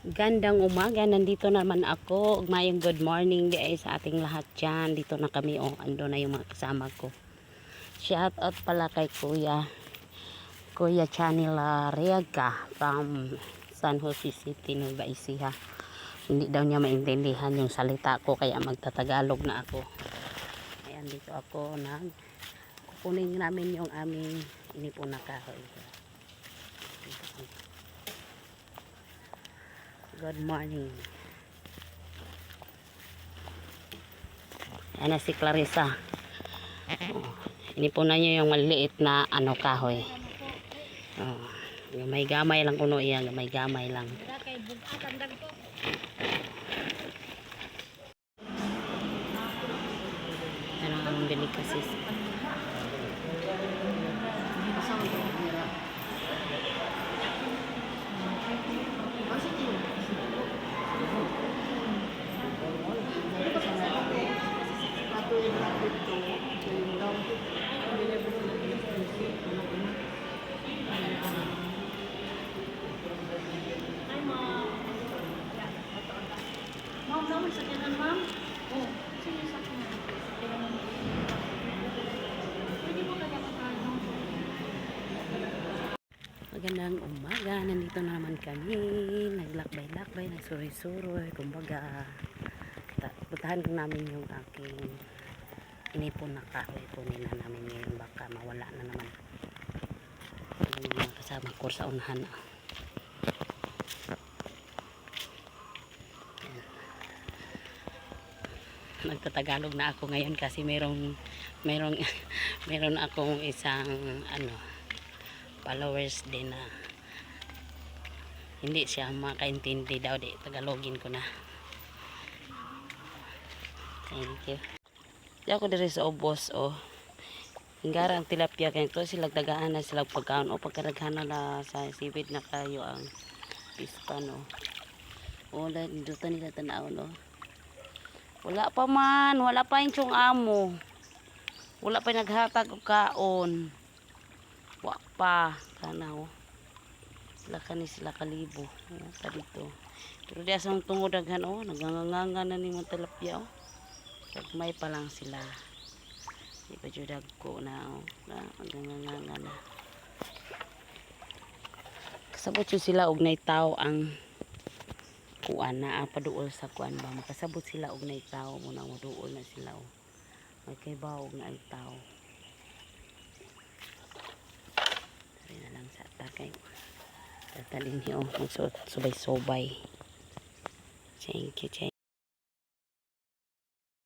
Gandang umaga, nandito naman ako. Mayong good morning di ay sa ating lahat dyan. Dito na kami, ando na yung mga kasama ko. Shout out pala kay Kuya Chanila Riaga from San Jose City, Nueva Ecija. Hindi daw niya maintindihan yung salita ko, kaya magtatagalog na ako. Ayan, dito ako kukunin namin yung aming inipon na kahoy. Good morning. Ayan na si Clarissa. Inipunan niyo yung maliit na kahoy. Gamay-gamay lang kuno iya, gamay-gamay lang. Ano ang delicacies? Magandang umaga, nandito na naman kami, naglakbay-lakbay, nagsuroy-suroy, kumbaga putahan namin yung aking inipon na kahoy, kunin na namin ngayon, baka mawala na naman yung mga kasama ko sa unahan. Nagtatagalog na ako ngayon kasi merong akong isang followers din na hindi siya makaintindi daw, di tagalogin ko na. Thank you. Di ako diri sa ubos hingara ang tilapia kaya ito sila tagaan na sila pagkaon pagkaraghan na sa sibid na kayo ang pispan wala dito nila tanaw wala pa man, wala pa yung tsong amo, wala pa naghatag og kaon, wa pa kanaw sila sila kalibo pa dito, pero di asang tungodaghan naganganganga na ni mga tilapia may pa lang sila, di pa judag ko na naganganganga na kasabot yun sila og naitaw ang kuan na paduol sa kuan ba, makasabot sila og naitaw muna maduol na sila may kaybaw og naitaw tari na lang sa takay tatalin niyo subay-subay. Thank you.